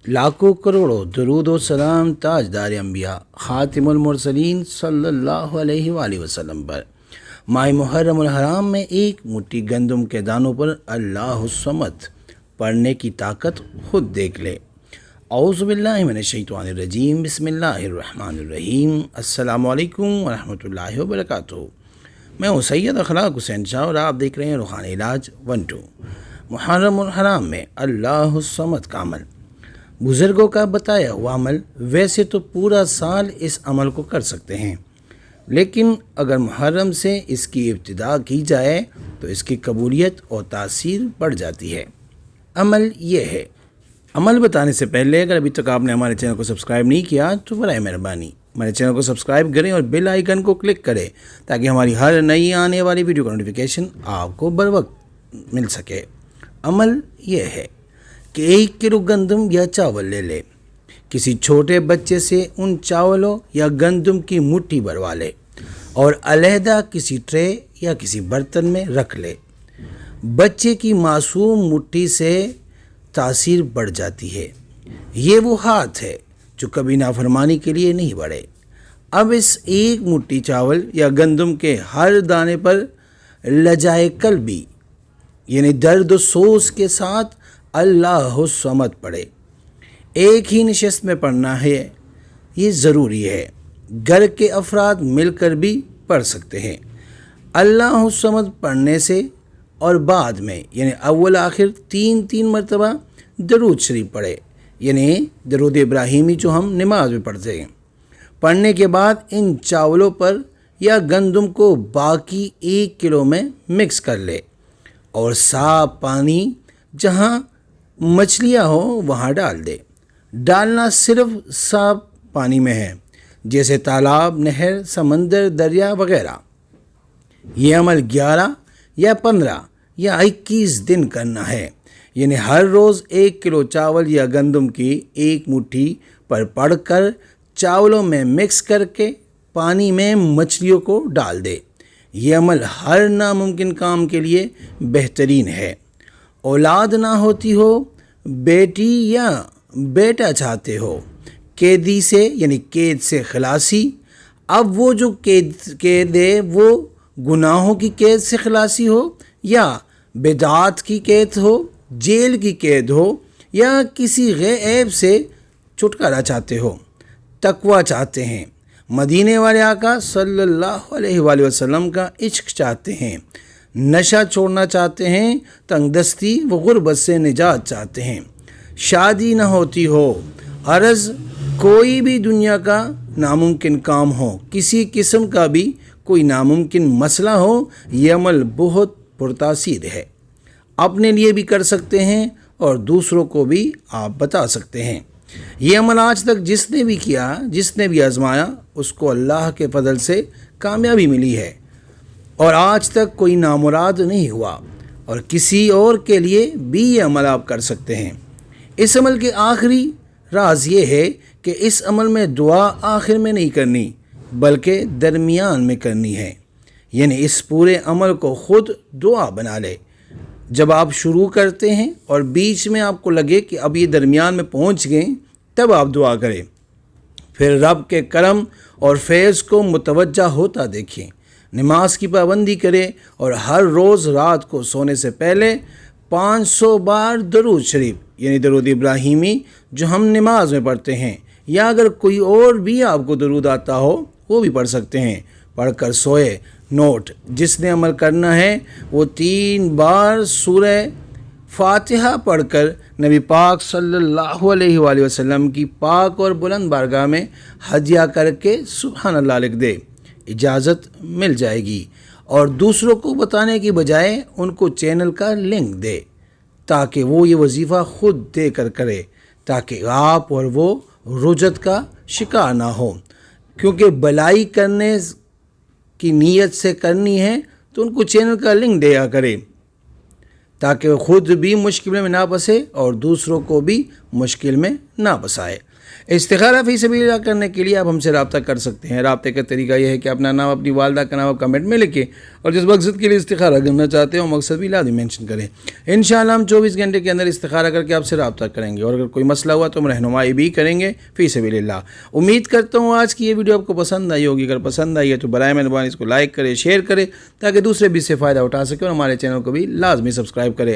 لاکھوں کروڑوں درود و سلام تاجدار انبیاء خاتم المرسلین صلی اللہ علیہ وآلہ وسلم پر۔ ماہ محرم الحرام میں ایک مٹھی گندم کے دانوں پر اللہ الصمد پڑھنے کی طاقت خود دیکھ لے۔ اعوذ باللہ من الشیطان الرجیم، بسم اللہ الرحمن الرحیم۔ السلام علیکم ورحمۃ اللہ وبرکاتہ۔ میں ہوں سید اخلاق حسین شاہ اور آپ دیکھ رہے ہیں روحانی علاج 1-2۔ محرم الحرام میں اللہ الصمد کا عمل۔ بزرگوں کا بتایا ہوا عمل ویسے تو پورا سال اس عمل کو کر سکتے ہیں، لیکن اگر محرم سے اس کی ابتدا کی جائے تو اس کی قبولیت اور تاثیر بڑھ جاتی ہے۔ عمل یہ ہے۔ عمل بتانے سے پہلے اگر ابھی تک آپ نے ہمارے چینل کو سبسکرائب نہیں کیا تو برائے مہربانی ہمارے چینل کو سبسکرائب کریں اور بیل آئیکن کو کلک کریں تاکہ ہماری ہر نئی آنے والی ویڈیو کا نوٹیفیکیشن آپ کو بر وقت مل سکے۔ عمل یہ ہے کہ 1 کلو گندم یا چاول لے لے، کسی چھوٹے بچے سے ان چاولوں یا گندم کی مٹھی بھروا لے اور علیحدہ کسی ٹرے یا کسی برتن میں رکھ لے۔ بچے کی معصوم مٹھی سے تاثیر بڑھ جاتی ہے۔ یہ وہ ہاتھ ہے جو کبھی نافرمانی کے لیے نہیں بڑھے۔ اب اس 1 مٹھی چاول یا گندم کے ہر دانے پر لجائے قلبی یعنی درد و سوز کے ساتھ اللہ الصمد پڑھے۔ ایک ہی نشست میں پڑھنا ہے، یہ ضروری ہے۔ گھر کے افراد مل کر بھی پڑھ سکتے ہیں۔ اللہ الصمد پڑھنے سے اور بعد میں یعنی اول آخر 3 مرتبہ درود شریف پڑھے، یعنی درود ابراہیمی جو ہم نماز میں پڑھتے ہیں۔ پڑھنے کے بعد ان چاولوں پر یا گندم کو باقی 1 کلو میں مکس کر لے اور صاف پانی جہاں مچھلیاں ہوں وہاں ڈال دے۔ ڈالنا صرف صاف پانی میں ہے، جیسے تالاب، نہر، سمندر، دریا وغیرہ۔ یہ عمل 11 یا 15 یا 21 دن کرنا ہے، یعنی ہر روز 1 کلو چاول یا گندم کی 1 مٹھی پر پڑھ کر چاولوں میں مکس کر کے پانی میں مچھلیوں کو ڈال دے۔ یہ عمل ہر ناممکن کام کے لیے بہترین ہے۔ اولاد نہ ہوتی ہو، بیٹی یا بیٹا چاہتے ہو، قیدی سے یعنی قید سے خلاصی۔ اب وہ جو قید ہے وہ گناہوں کی قید سے خلاصی ہو یا بدعات کی قید ہو، جیل کی قید ہو یا کسی عیب سے چھٹکارا چاہتے ہو، تقویٰ چاہتے ہیں، مدینے والے آقا صلی اللہ علیہ وآلہ وسلم کا عشق چاہتے ہیں، نشہ چھوڑنا چاہتے ہیں، تنگ دستی و غربت سے نجات چاہتے ہیں، شادی نہ ہوتی ہو، عرض کوئی بھی دنیا کا ناممکن کام ہو، کسی قسم کا بھی کوئی ناممکن مسئلہ ہو، یہ عمل بہت پرتاثیر ہے۔ اپنے لیے بھی کر سکتے ہیں اور دوسروں کو بھی آپ بتا سکتے ہیں۔ یہ عمل آج تک جس نے بھی کیا، جس نے بھی آزمایا، اس کو اللہ کے فضل سے کامیابی ملی ہے اور آج تک کوئی نامراد نہیں ہوا، اور کسی اور کے لیے بھی یہ عمل آپ کر سکتے ہیں۔ اس عمل کے آخری راز یہ ہے کہ اس عمل میں دعا آخر میں نہیں کرنی بلکہ درمیان میں کرنی ہے، یعنی اس پورے عمل کو خود دعا بنا لے۔ جب آپ شروع کرتے ہیں اور بیچ میں آپ کو لگے کہ اب یہ درمیان میں پہنچ گئے، تب آپ دعا کریں، پھر رب کے کرم اور فیض کو متوجہ ہوتا دیکھیں۔ نماز کی پابندی کرے اور ہر روز رات کو سونے سے پہلے 500 بار درود شریف یعنی درود ابراہیمی جو ہم نماز میں پڑھتے ہیں، یا اگر کوئی اور بھی آپ کو درود آتا ہو وہ بھی پڑھ سکتے ہیں، پڑھ کر سوئے۔ نوٹ: جس نے عمل کرنا ہے وہ 3 بار سورہ فاتحہ پڑھ کر نبی پاک صلی اللہ علیہ وآلہ وسلم کی پاک اور بلند بارگاہ میں ہدیہ کر کے سبحان اللہ لکھ دے، اجازت مل جائے گی۔ اور دوسروں کو بتانے کی بجائے ان کو چینل کا لنک دے تاکہ وہ یہ وظیفہ خود دے کر کرے، تاکہ آپ اور وہ رجت کا شکار نہ ہو، کیونکہ بلائی کرنے کی نیت سے کرنی ہے تو ان کو چینل کا لنک دیا کرے تاکہ خود بھی مشکل میں نہ پھنسے اور دوسروں کو بھی مشکل میں نہ پھنسائے۔ استخارہ فی سبیل اللہ کرنے کے لیے آپ ہم سے رابطہ کر سکتے ہیں۔ رابطے کا طریقہ یہ ہے کہ اپنا نام، اپنی والدہ کا نام کمنٹ میں لکھیں اور جس مقصد کے لیے استخارہ کرنا چاہتے ہیں وہ مقصد بھی لازمی مینشن کریں۔ انشاءاللہ ہم 24 گھنٹے کے اندر استخارہ کر کے آپ سے رابطہ کریں گے، اور اگر کوئی مسئلہ ہوا تو ہم رہنمائی بھی کریں گے فی سبیل اللہ۔ امید کرتا ہوں آج کی یہ ویڈیو آپ کو پسند آئی ہوگی۔ اگر پسند آئی ہے تو برائے مہربانی اس کو لائک کرے، شیئر کرے، تاکہ دوسرے بھی اس سے فائدہ اٹھا سکیں، اور ہمارے چینل کو بھی لازمی سبسکرائب کرے۔